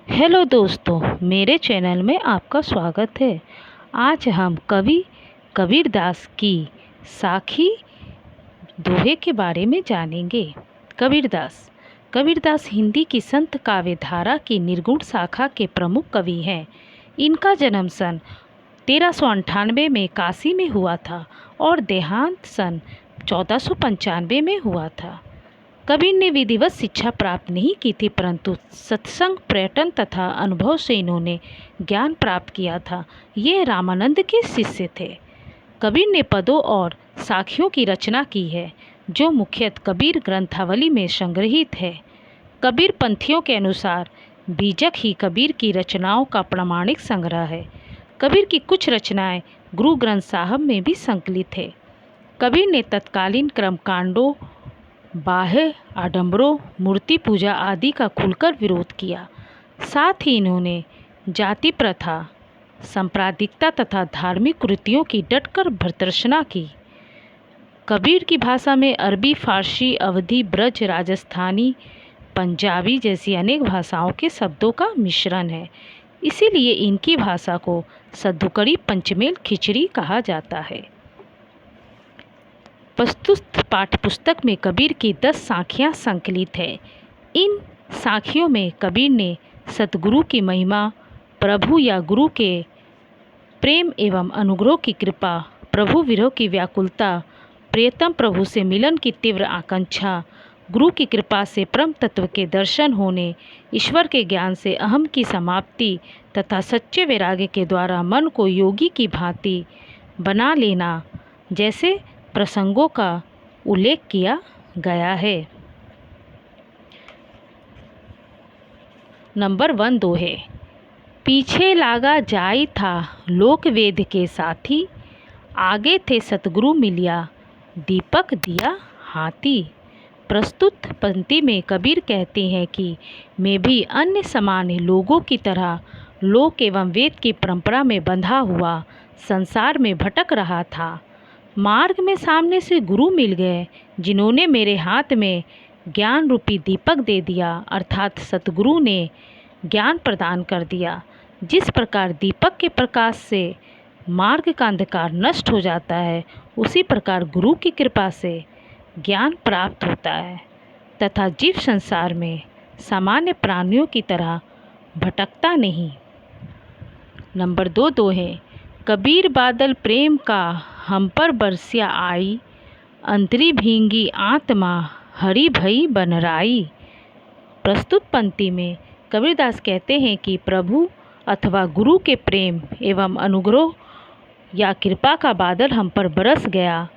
Hello दोस्तों, मेरे channel में आपका स्वागत है। आज हम कवि कबीरदास की साखी दोहे के बारे में जानेंगे। कबीरदास कबीरदास हिंदी की संत काव्य धारा की निर्गुण शाखा के प्रमुख कवि हैं। इनका जन्म सन 1398 में काशी में हुआ था और देहांत सन 1495 में हुआ था। कबीर ने विधिवत शिक्षा प्राप्त नहीं की थी, परंतु सत्संग, पर्यटन तथा अनुभव से इन्होंने ज्ञान प्राप्त किया था। ये रामानंद के शिष्य थे। कबीर ने पदों और साखियों की रचना की है, जो मुख्यतः कबीर ग्रंथावली में संग्रहित है। कबीर पंथियों के अनुसार बीजक ही कबीर की रचनाओं का प्रामाणिक संग्रह है। कबीर की कुछ रचनाएं गुरु ग्रंथ साहब में भी संकलित है। कबीर ने तत्कालीन कर्मकांडों, बाह्य आडंबरों, मूर्ति पूजा आदि का खुलकर विरोध किया। साथ ही इन्होंने जाति प्रथा, सांप्रदायिकता तथा धार्मिक कृतियों की डटकर भर्त्सना की। कबीर की भाषा में अरबी, फारसी, अवधी, ब्रज, राजस्थानी, पंजाबी जैसी अनेक भाषाओं के शब्दों का मिश्रण है। इसीलिए इनकी भाषा को सद्धुकड़ी पंचमेल खिचड़ी कहा जाता है। प्रस्तुत पाठ्यपुस्तक में कबीर की 10 साखियाँ संकलित है। इन साखियों में कबीर ने सतगुरु की महिमा, प्रभु या गुरु के प्रेम एवं अनुग्रह की कृपा, प्रभु विरह की व्याकुलता, प्रियतम प्रभु से मिलन की तीव्र आकांक्षा, गुरु की कृपा से परम तत्व के दर्शन होने, ईश्वर के ज्ञान से अहम की समाप्ति तथा सच्चे वैराग्य के द्वारा मन को योगी की भांति बना लेना जैसे प्रसंगों का उल्लेख किया गया है। नंबर 1 दोहे। पीछे लागा जाई था लोक वेद के साथी, आगे थे सतगुरु मिलिया दीपक दिया हाथी। प्रस्तुत पंक्ति में कबीर कहते हैं कि मैं भी अन्य सामान्य लोगों की तरह लोक एवं वेद की परंपरा में बंधा हुआ संसार में भटक रहा था। मार्ग में सामने से गुरु मिल गए, जिन्होंने मेरे हाथ में ज्ञान रूपी दीपक दे दिया, अर्थात सतगुरु ने ज्ञान प्रदान कर दिया। जिस प्रकार दीपक के प्रकाश से मार्ग का अंधकार नष्ट हो जाता है, उसी प्रकार गुरु की कृपा से ज्ञान प्राप्त होता है तथा जीव संसार में सामान्य प्राणियों की तरह भटकता नहीं। नंबर 2 दोहे। कबीर बादल प्रेम का हम पर बरसिया आई, अंतरी भींगी आत्मा हरि भई बनराई। प्रस्तुत पंक्ति में कबीरदास कहते हैं कि प्रभु अथवा गुरु के प्रेम एवं अनुग्रह या कृपा का बादल हम पर बरस गया।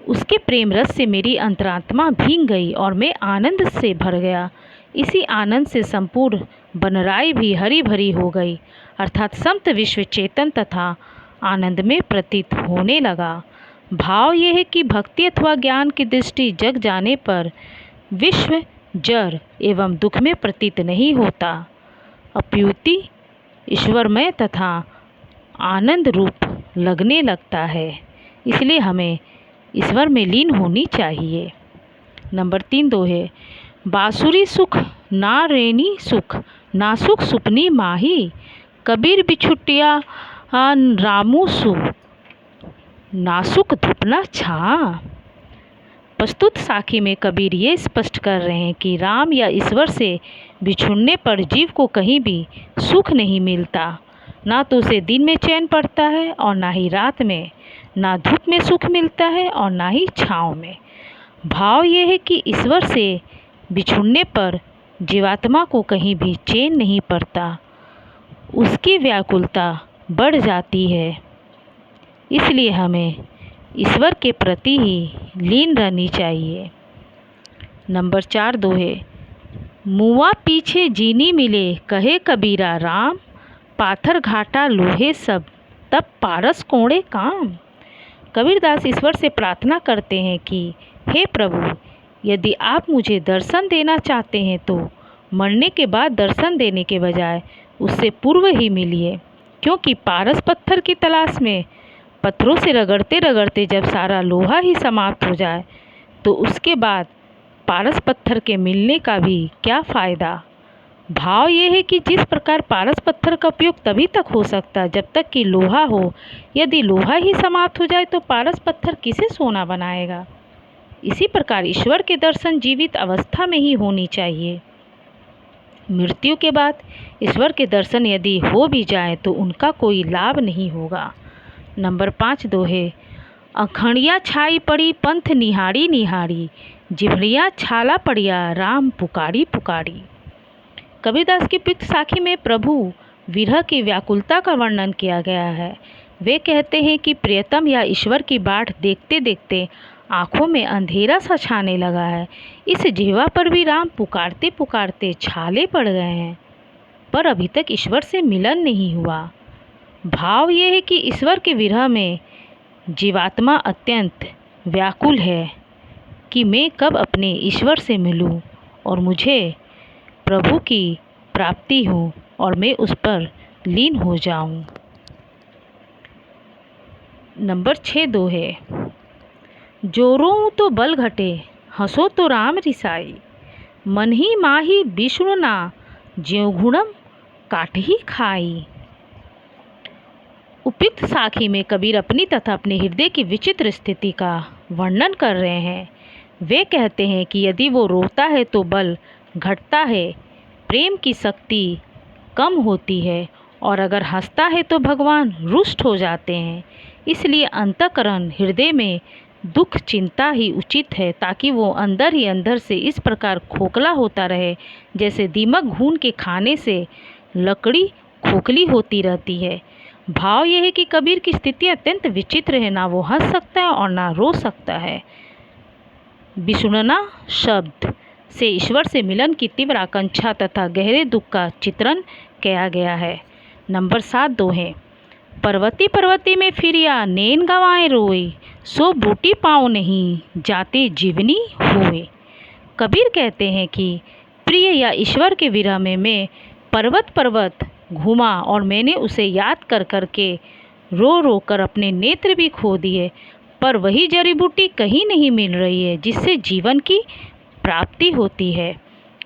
उसके प्रेम रस से मेरी अंतरात्मा भींग गई और मैं आनंद से भर गया। इसी आनंद से संपूर्ण बनराई भी हरी भरी हो गई, अर्थात समस्त विश्व चेतन तथा आनंद में प्रतीत होने लगा। भाव यह है कि भक्ति अथवा ज्ञान की दृष्टि जग जाने पर विश्व जड़ एवं दुख में प्रतीत नहीं होता, अपितु ईश्वरमय तथा आनंद रूप लगने लगता है। इसलिए हमें ईश्वर में लीन होनी चाहिए। नंबर 3 दोहे। बांसुरी सुख ना रेनी सुख, ना सुख सुपनी माही, कबीर बिछुटिया रामू सु, नासुक धुपना छा। प्रस्तुत साखी में कबीर ये स्पष्ट कर रहे हैं कि राम या ईश्वर से बिछुड़ने पर जीव को कहीं भी सुख नहीं मिलता। ना तो उसे दिन में चैन पड़ता है और ना ही रात में, ना धूप में सुख मिलता है और ना ही छाँव में। भाव ये है कि ईश्वर से बिछुड़ने पर जीवात्मा को कहीं भी चैन नहीं पड़ता, उसकी व्याकुलता बढ़ जाती है। इसलिए हमें ईश्वर के प्रति ही लीन रहनी चाहिए। नंबर 4 दोहे। मुआ पीछे जीनी मिले कहे कबीरा राम, पाथर घाटा लोहे सब तब पारस कोड़े काम। कबीरदास ईश्वर से प्रार्थना करते हैं कि हे प्रभु, यदि आप मुझे दर्शन देना चाहते हैं तो मरने के बाद दर्शन देने के बजाय उससे पूर्व ही मिलिए, क्योंकि पारस पत्थर की तलाश में पत्थरों से रगड़ते रगड़ते जब सारा लोहा ही समाप्त हो जाए तो उसके बाद पारस पत्थर के मिलने का भी क्या फ़ायदा। भाव ये है कि जिस प्रकार पारस पत्थर का उपयोग तभी तक हो सकता है जब तक कि लोहा हो। यदि लोहा ही समाप्त हो जाए तो पारस पत्थर किसे सोना बनाएगा। इसी प्रकार ईश्वर के दर्शन जीवित अवस्था में ही होनी चाहिए। मृत्यु के बाद ईश्वर के दर्शन यदि हो भी जाए तो उनका कोई लाभ नहीं होगा। नंबर 5 दोहे। अखड़िया छाई पड़ी पंथ निहारी निहारी, जिभड़िया छाला पड़िया राम पुकारी पुकारी। कबीरदास की पित्त साखी में प्रभु विरह की व्याकुलता का वर्णन किया गया है। वे कहते हैं कि प्रियतम या ईश्वर की बाट देखते देखते आँखों में अंधेरा सा छाने लगा है। इस जीवा पर भी राम पुकारते पुकारते छाले पड़ गए हैं, पर अभी तक ईश्वर से मिलन नहीं हुआ। भाव ये है कि ईश्वर के विरह में जीवात्मा अत्यंत व्याकुल है कि मैं कब अपने ईश्वर से मिलूं और मुझे प्रभु की प्राप्ति हो और मैं उस पर लीन हो जाऊं। नंबर 6 दोहे। जो रोऊं तो बल घटे, हंसो तो राम रिसाई, मन ही माही विष्णु ना, ज्यों गुणम काट ही खाई। उपयुक्त साखी में कबीर अपनी तथा अपने हृदय की विचित्र स्थिति का वर्णन कर रहे हैं। वे कहते हैं कि यदि वो रोता है तो बल घटता है, प्रेम की शक्ति कम होती है, और अगर हंसता है तो भगवान रुष्ट हो जाते हैं। इसलिए अंतःकरण हृदय में दुख चिंता ही उचित है, ताकि वो अंदर ही अंदर से इस प्रकार खोखला होता रहे जैसे दीमक घून के खाने से लकड़ी खोखली होती रहती है। भाव यह है कि कबीर की स्थिति अत्यंत विचित्र है, ना वो हंस सकता है और ना रो सकता है। विषुणना शब्द से ईश्वर से मिलन की तीव्र आकांक्षा तथा गहरे दुख का चित्रण किया गया है। नंबर 7 दोहे। पर्वती पर्वती में फिरिया नैन गवाए रोए, सो बूटी पाँव नहीं जाते जीवनी होए। कबीर कहते हैं कि प्रिय या ईश्वर के विरह में मैं पर्वत पर्वत घूमा और मैंने उसे याद कर कर के रो रो कर अपने नेत्र भी खो दिए, पर वही जड़ी बूटी कहीं नहीं मिल रही है जिससे जीवन की प्राप्ति होती है।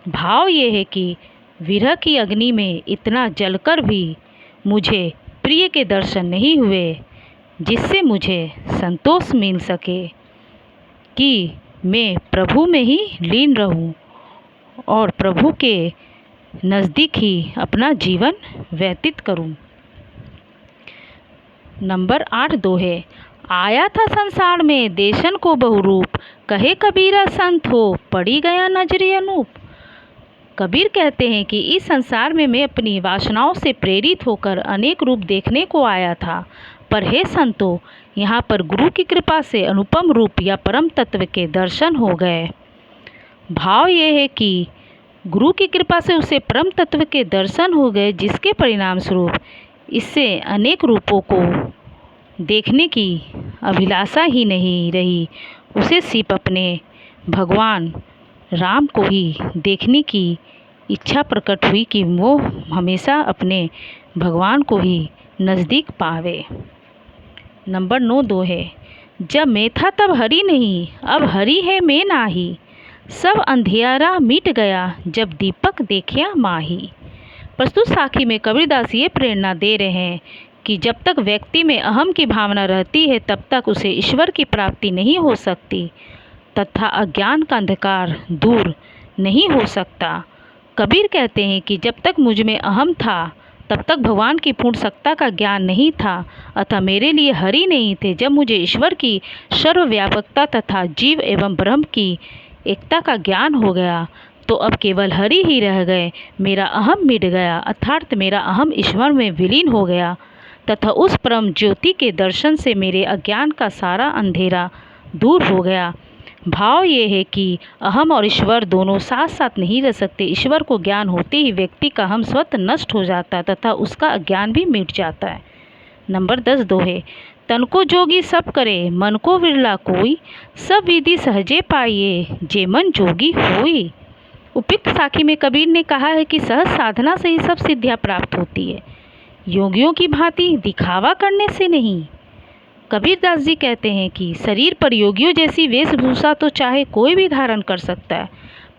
भाव ये है कि विरह की अग्नि में इतना जलकर भी मुझे प्रिय के दर्शन नहीं हुए जिससे मुझे संतोष मिल सके कि मैं प्रभु में ही लीन रहूं और प्रभु के नज़दीक ही अपना जीवन व्यतीत करूं। नंबर 8 दोहे। आया था संसार में देशन को बहुरूप, कहे कबीरा संत हो पड़ी गया नजरी अनूप। कबीर कहते हैं कि इस संसार में मैं अपनी वासनाओं से प्रेरित होकर अनेक रूप देखने को आया था, पर हे संतो, यहाँ पर गुरु की कृपा से अनुपम रूप या परम तत्व के दर्शन हो गए। भाव ये है कि गुरु की कृपा से उसे परम तत्व के दर्शन हो गए, जिसके परिणाम स्वरूप इससे अनेक रूपों को देखने की अभिलाषा ही नहीं रही। उसे सिर्फ अपने भगवान राम को ही देखने की इच्छा प्रकट हुई कि वो हमेशा अपने भगवान को ही नज़दीक पावे। नंबर 9 दोहे। जब मैं था तब हरि नहीं, अब हरि है मैं नाही, सब अंधियारा मिट गया जब दीपक देखिया माही। प्रस्तुत साखी में कबीरदास ये प्रेरणा दे रहे हैं कि जब तक व्यक्ति में अहम की भावना रहती है तब तक उसे ईश्वर की प्राप्ति नहीं हो सकती तथा अज्ञान का अंधकार दूर नहीं हो सकता। कबीर कहते हैं कि जब तक मुझ में अहम था तब तक भगवान की पूर्ण सत्ता का ज्ञान नहीं था, अतः मेरे लिए हरि नहीं थे। जब मुझे ईश्वर की सर्वव्यापकता तथा जीव एवं ब्रह्म की एकता का ज्ञान हो गया तो अब केवल हरि ही रह गए। मेरा अहम मिट गया, अर्थात मेरा अहम ईश्वर में विलीन हो गया तथा उस परम ज्योति के दर्शन से मेरे अज्ञान का सारा अंधेरा दूर हो गया। भाव ये है कि अहम और ईश्वर दोनों साथ साथ नहीं रह सकते। ईश्वर को ज्ञान होते ही व्यक्ति का हम स्वतः नष्ट हो जाता है तथा उसका अज्ञान भी मिट जाता है। नंबर 10 दोहे। तन को जोगी सब करे, मन को विरला कोई, सब विधि सहजे पाइए, जे मन जोगी होई। उपयुक्त साखी में कबीर ने कहा है कि सहज साधना से ही सब सिद्धियां प्राप्त होती है, योगियों की भांति दिखावा करने से नहीं। कबीरदास जी कहते हैं कि शरीर पर योगियों जैसी वेशभूषा तो चाहे कोई भी धारण कर सकता है,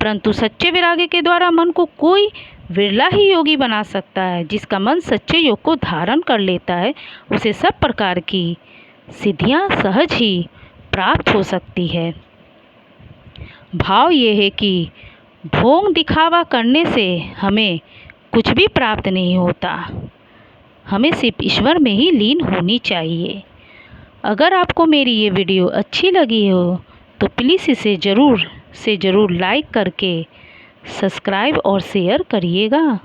परंतु सच्चे वैराग्य के द्वारा मन को कोई विरला ही योगी बना सकता है। जिसका मन सच्चे योग को धारण कर लेता है उसे सब प्रकार की सिद्धियां सहज ही प्राप्त हो सकती है। भाव ये है कि ढोंग दिखावा करने से हमें कुछ भी प्राप्त नहीं होता। हमें सिर्फ ईश्वर में ही लीन होनी चाहिए। अगर आपको मेरी ये वीडियो अच्छी लगी हो तो प्लीज़ इसे ज़रूर से ज़रूर लाइक करके सब्सक्राइब और शेयर करिएगा।